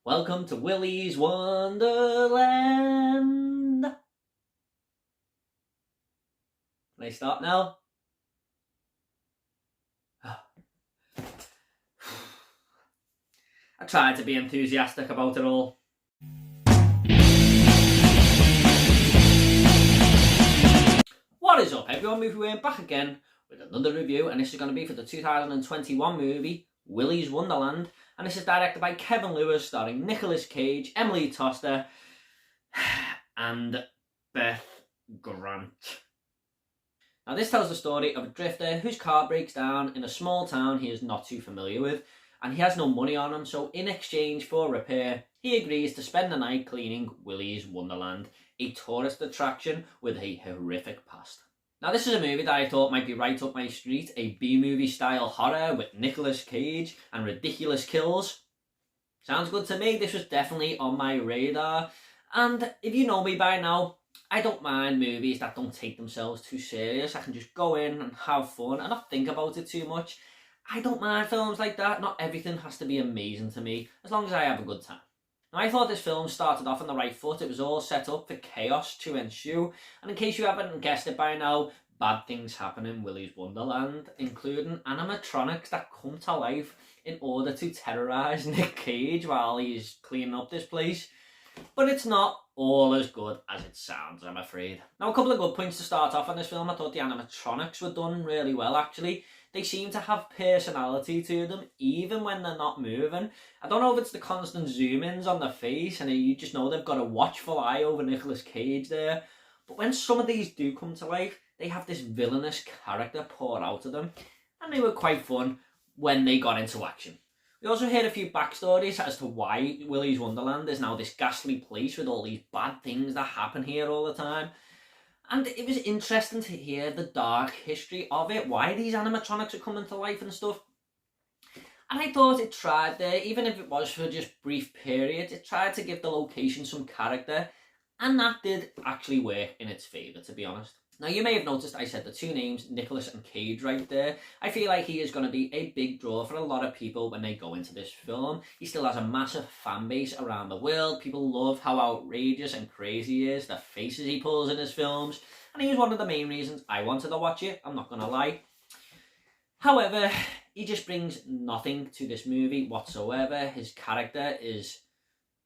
Welcome to Willy's Wonderland. Can I start now? I tried to be enthusiastic about it all. What is up, everyone? Movie We're back again with another review, and this is going to be for the 2021 movie Willy's Wonderland, and this is directed by Kevin Lewis, starring Nicolas Cage, Emily Toster, and Beth Grant. Now, this tells the story of a drifter whose car breaks down in a small town he is not too familiar with, and he has no money on him, so in exchange for repair, he agrees to spend the night cleaning Willy's Wonderland, a tourist attraction with a horrific past. Now, this is a movie that I thought might be right up my street, a B-movie style horror with Nicolas Cage and ridiculous kills. Sounds good to me. This was definitely on my radar, and if you know me by now, I don't mind movies that don't take themselves too serious. I can just go in and have fun and not think about it too much. I don't mind films like that. Not everything has to be amazing to me, as long as I have a good time. Now, I thought this film started off on the right foot. It was all set up for chaos to ensue. And in case you haven't guessed it by now, bad things happen in Willy's Wonderland, including animatronics that come to life in order to terrorise Nick Cage while he's cleaning up this place. But it's not all as good as it sounds, I'm afraid. Now, a couple of good points to start off on this film. I thought the animatronics were done really well, actually. They seem to have personality to them, even when they're not moving. I don't know if it's the constant zoom-ins on their face, and you just know they've got a watchful eye over Nicolas Cage there. But when some of these do come to life, they have this villainous character pour out of them, and they were quite fun when they got into action. We also heard a few backstories as to why Willy's Wonderland is now this ghastly place with all these bad things that happen here all the time. And it was interesting to hear the dark history of it, why these animatronics are coming to life and stuff. And I thought it tried there, even if it was for just brief periods, it tried to give the location some character, and that did actually work in its favour, to be honest. Now, you may have noticed I said the two names, Nicolas and Cage, right there. I feel like he is going to be a big draw for a lot of people when they go into this film. He still has a massive fan base around the world. People love how outrageous and crazy he is, the faces he pulls in his films. And he was one of the main reasons I wanted to watch it, I'm not going to lie. However, he just brings nothing to this movie whatsoever. His character is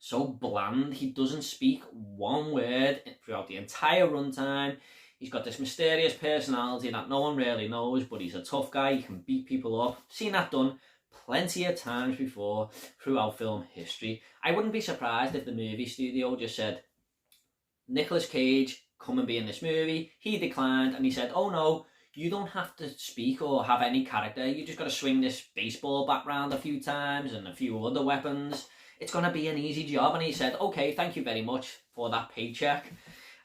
so bland. He doesn't speak one word throughout the entire runtime. He's got this mysterious personality that no one really knows, but he's a tough guy. He can beat people up. Seen that done plenty of times before throughout film history. I wouldn't be surprised if the movie studio just said, Nicolas Cage, come and be in this movie. He declined and he said, oh no, you don't have to speak or have any character. You just got to swing this baseball bat round a few times and a few other weapons. It's going to be an easy job. And he said, okay, thank you very much for that paycheck.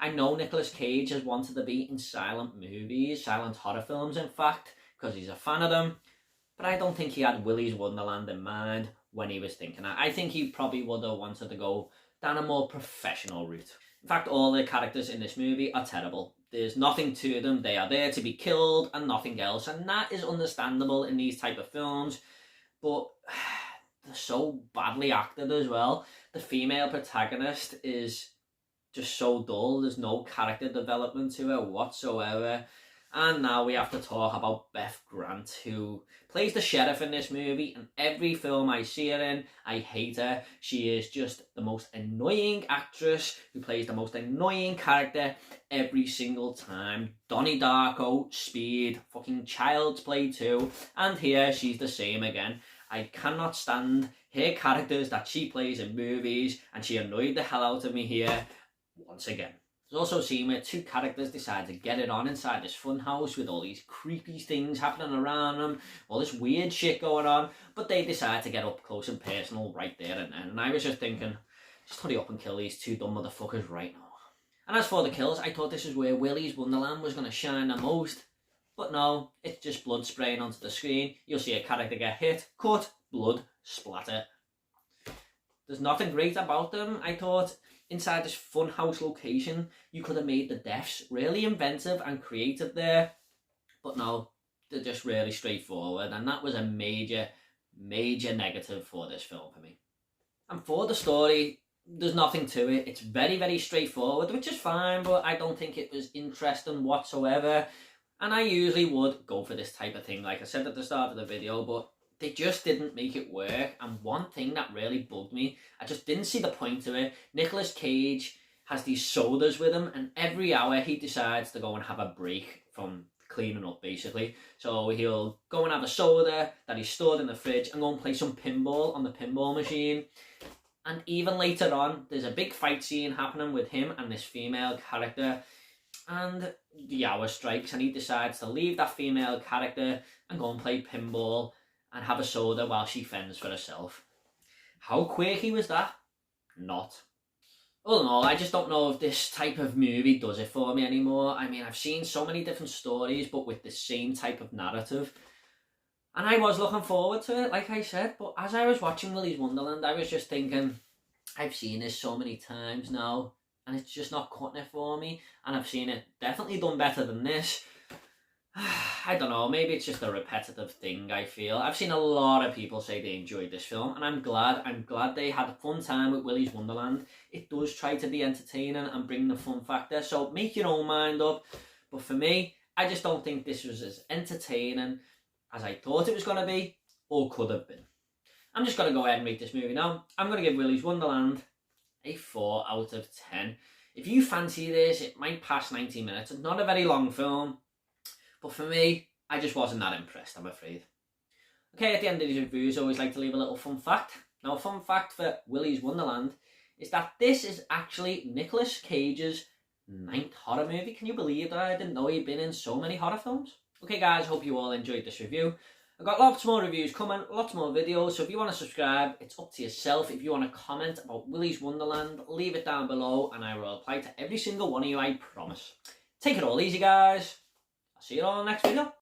I know Nicolas Cage has wanted to be in silent movies, silent horror films, in fact, because he's a fan of them. But I don't think he had Willy's Wonderland in mind when he was thinking that. I think he probably would have wanted to go down a more professional route. In fact, all the characters in this movie are terrible. There's nothing to them. They are there to be killed and nothing else. And that is understandable in these type of films. But they're so badly acted as well. The female protagonist is just so dull. There's no character development to her whatsoever. And now we have to talk about Beth Grant, who plays the sheriff in this movie. And every film I see her in, I hate her. She is just the most annoying actress who plays the most annoying character every single time. Donnie Darko, Speed, fucking Child's Play 2. And here she's the same again. I cannot stand her characters that she plays in movies, and she annoyed the hell out of me here once again. There's also a scene where two characters decide to get it on inside this fun house with all these creepy things happening around them, all this weird shit going on, but they decide to get up close and personal right there and then. And I was just thinking, just hurry up and kill these two dumb motherfuckers right now. And as for the kills, I thought this is where Willy's Wonderland was going to shine the most. But no, it's just blood spraying onto the screen. You'll see a character get hit, cut, blood, splatter. There's nothing great about them. I thought inside this funhouse location, you could have made the deaths really inventive and creative there. But no, they're just really straightforward. And that was a major negative for this film for me. And for the story, there's nothing to it. It's very, very straightforward, which is fine, but I don't think it was interesting whatsoever. And I usually would go for this type of thing, like I said at the start of the video, but they just didn't make it work. And one thing that really bugged me, I just didn't see the point of it. Nicolas Cage has these sodas with him, and every hour he decides to go and have a break from cleaning up, basically. So he'll go and have a soda that he's stored in the fridge and go and play some pinball on the pinball machine. And even later on, there's a big fight scene happening with him and this female character. And the hour strikes and he decides to leave that female character and go and play pinball and have a soda while she fends for herself. How quirky was that? Not. All in all, I just don't know if this type of movie does it for me anymore. I mean, I've seen so many different stories, but with the same type of narrative. And I was looking forward to it, like I said, but as I was watching Willy's Wonderland, I was just thinking, I've seen this so many times now, and it's just not cutting it for me. And I've seen it definitely done better than this. I don't know, maybe it's just a repetitive thing, I feel. I've seen a lot of people say they enjoyed this film, and I'm glad they had a fun time with Willy's Wonderland. It does try to be entertaining and bring the fun factor, so make your own mind up. But for me, I just don't think this was as entertaining as I thought it was going to be, or could have been. I'm just going to go ahead and rate this movie now. I'm going to give Willy's Wonderland a 4 out of 10. If you fancy this, it might pass 90 minutes. It's not a very long film, but for me, I just wasn't that impressed, I'm afraid. Okay, at the end of these reviews, I always like to leave a little fun fact. Now, a fun fact for Willy's Wonderland is that this is actually Nicolas Cage's 9th horror movie. Can you believe that? I didn't know he'd been in so many horror films. Okay guys, hope you all enjoyed this review. I've got lots more reviews coming, lots more videos, so if you want to subscribe, it's up to yourself. If you want to comment about Willy's Wonderland, leave it down below and I will reply to every single one of you, I promise. Take it all easy guys. I'll see you all in the next video.